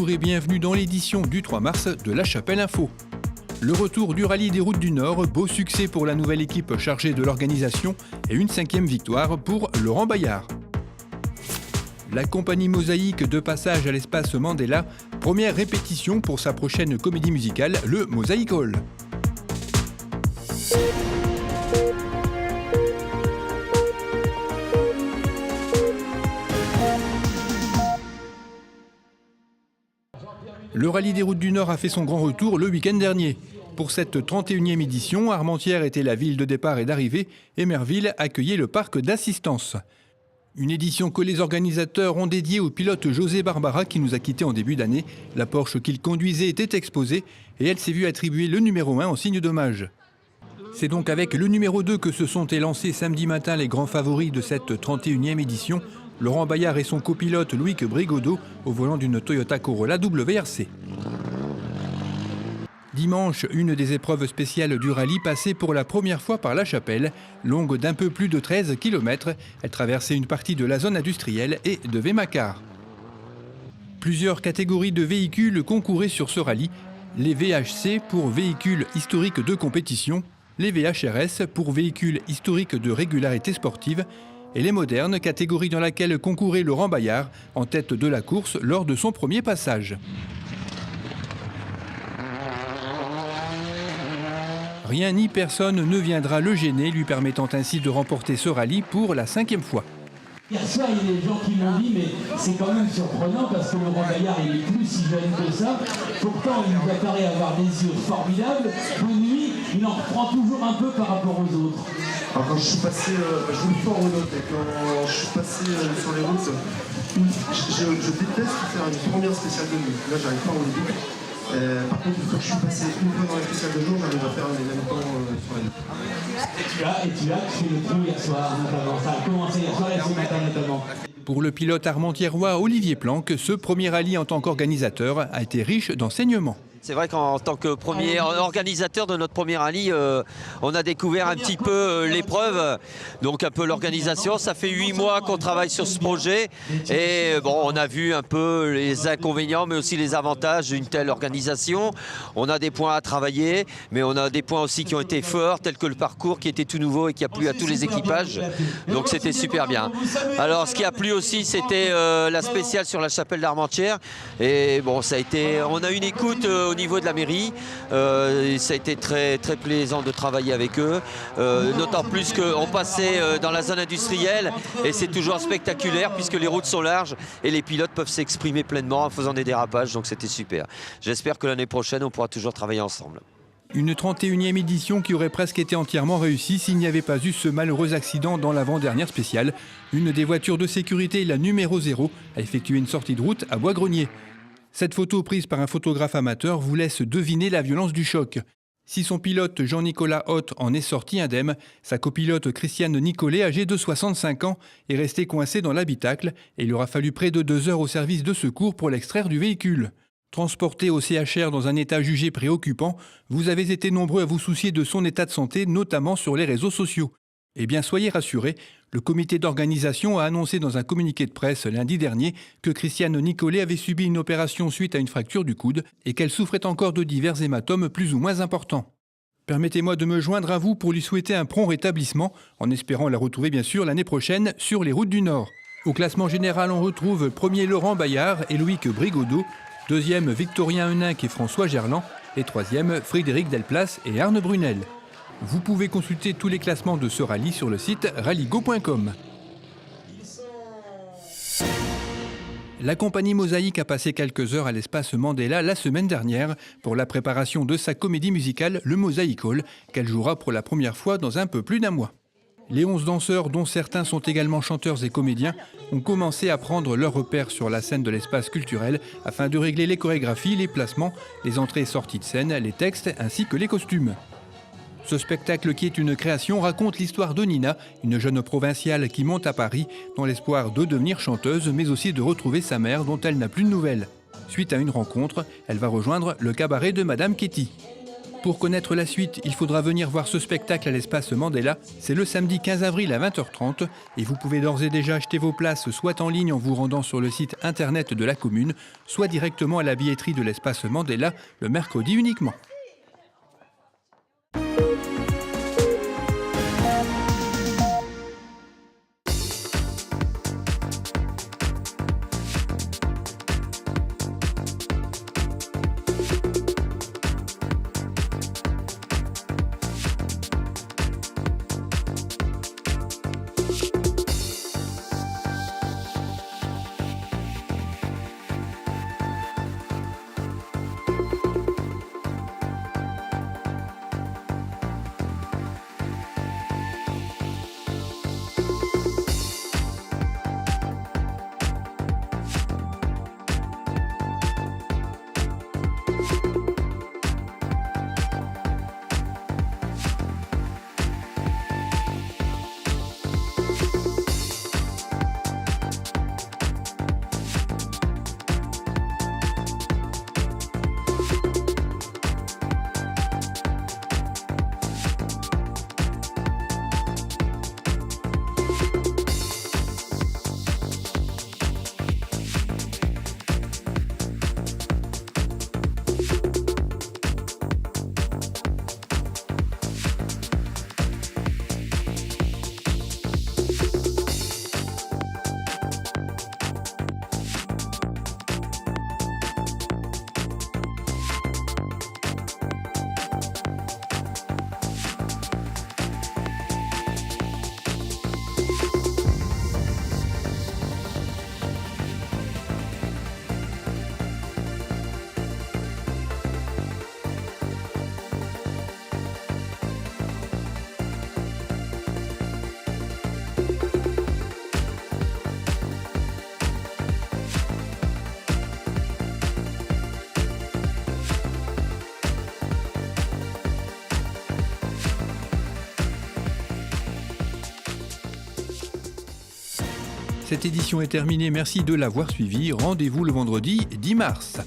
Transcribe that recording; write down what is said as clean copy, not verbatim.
Bonjour et bienvenue dans l'édition du 3 mars de La Chapelle Info. Le retour du rallye des routes du Nord, beau succès pour la nouvelle équipe chargée de l'organisation et une 5e victoire pour Laurent Bayard. La compagnie Mosaïque de passage à l'espace Mandela, première répétition pour sa prochaine comédie musicale, le Mosaïque Hall. Le rallye des routes du Nord a fait son grand retour le week-end dernier. Pour cette 31e édition, Armentières était la ville de départ et d'arrivée et Merville accueillait le parc d'assistance. Une édition que les organisateurs ont dédiée au pilote José Barbara qui nous a quittés en début d'année. La Porsche qu'il conduisait était exposée et elle s'est vue attribuer le numéro 1 en signe d'hommage. C'est donc avec le numéro 2 que se sont élancés samedi matin les grands favoris de cette 31e édition. Laurent Bayard et son copilote Loïc Brigodeau au volant d'une Toyota Corolla WRC. Dimanche, une des épreuves spéciales du rallye passait pour la première fois par La Chapelle. Longue d'un peu plus de 13 km, elle traversait une partie de la zone industrielle et de Vémacar. Plusieurs catégories de véhicules concouraient sur ce rallye. Les VHC pour véhicules historiques de compétition, les VHRS pour véhicules historiques de régularité sportive, et les modernes, catégorie dans laquelle concourait Laurent Bayard, en tête de la course lors de son premier passage. Rien ni personne ne viendra le gêner, lui permettant ainsi de remporter ce rallye pour la 5e fois. Hier soir, il y a des gens qui m'ont dit, mais c'est quand même surprenant parce que Laurent Bayard, il est plus si jeune que ça. Pourtant, il nous apparaît avoir des yeux formidables. De nuit, il en reprend toujours un peu par rapport aux autres. Alors quand je suis passé, je roule fort aux notes, et quand je suis passé sur les routes, je déteste faire une première spéciale de nuit. Là, j'arrive pas à rouler vite. Par contre, une fois que je suis passé une fois dans la spéciale de jour, j'arrive à faire les mêmes temps sur la nuit. Et tu as fait le trou hier soir, notamment. Ça a commencé hier soir et ce matin notamment. Pour le pilote armentiérois Olivier Planck, ce premier rallye en tant qu'organisateur a été riche d'enseignements. C'est vrai qu'en tant que premier organisateur de notre premier rallye, on a découvert un petit peu l'épreuve, donc un peu l'organisation. Ça fait 8 mois qu'on travaille sur ce projet et bon, on a vu un peu les inconvénients mais aussi les avantages d'une telle organisation. On a des points à travailler, mais on a des points aussi qui ont été forts, tels que le parcours qui était tout nouveau et qui a plu à tous les équipages. Donc c'était super bien. Alors ce qui a plu aussi, c'était la spéciale sur la chapelle d'Armentières. Et bon, ça a été, on a une écoute au niveau de la mairie, ça a été très plaisant de travailler avec eux, d'autant plus qu'on passait dans la zone industrielle et c'est toujours spectaculaire puisque les routes sont larges et les pilotes peuvent s'exprimer pleinement en faisant des dérapages, donc c'était super. J'espère que l'année prochaine on pourra toujours travailler ensemble. Une 31e édition qui aurait presque été entièrement réussie s'il n'y avait pas eu ce malheureux accident dans l'avant-dernière spéciale. Une des voitures de sécurité, la numéro 0, a effectué une sortie de route à Bois-Grenier. Cette photo prise par un photographe amateur vous laisse deviner la violence du choc. Si son pilote Jean-Nicolas Hoth en est sorti indemne, sa copilote Christiane Nicolet, âgée de 65 ans, est restée coincée dans l'habitacle et il aura fallu près de 2 heures au service de secours pour l'extraire du véhicule. Transporté au CHR dans un état jugé préoccupant, vous avez été nombreux à vous soucier de son état de santé, notamment sur les réseaux sociaux. Eh bien, soyez rassurés, le comité d'organisation a annoncé dans un communiqué de presse lundi dernier que Christiane Nicolet avait subi une opération suite à une fracture du coude et qu'elle souffrait encore de divers hématomes plus ou moins importants. Permettez-moi de me joindre à vous pour lui souhaiter un prompt rétablissement, en espérant la retrouver bien sûr l'année prochaine sur les routes du Nord. Au classement général, on retrouve premier Laurent Bayard et Loïc Brigodeau, deuxième Victorien Heninck et François Gerland, et troisième Frédéric Delplace et Arne Brunel. Vous pouvez consulter tous les classements de ce rallye sur le site rallygo.com. La compagnie Mosaïque a passé quelques heures à l'espace Mandela la semaine dernière pour la préparation de sa comédie musicale Le Mosaïque Hall, qu'elle jouera pour la première fois dans un peu plus d'1 mois. Les 11 danseurs, dont certains sont également chanteurs et comédiens, ont commencé à prendre leurs repères sur la scène de l'espace culturel afin de régler les chorégraphies, les placements, les entrées et sorties de scène, les textes ainsi que les costumes. Ce spectacle, qui est une création, raconte l'histoire de Nina, une jeune provinciale qui monte à Paris dans l'espoir de devenir chanteuse, mais aussi de retrouver sa mère dont elle n'a plus de nouvelles. Suite à une rencontre, elle va rejoindre le cabaret de Madame Ketty. Pour connaître la suite, il faudra venir voir ce spectacle à l'espace Mandela. C'est le samedi 15 avril à 20h30 et vous pouvez d'ores et déjà acheter vos places soit en ligne en vous rendant sur le site internet de la commune, soit directement à la billetterie de l'espace Mandela le mercredi uniquement. Cette édition est terminée, merci de l'avoir suivi. Rendez-vous le vendredi 10 mars.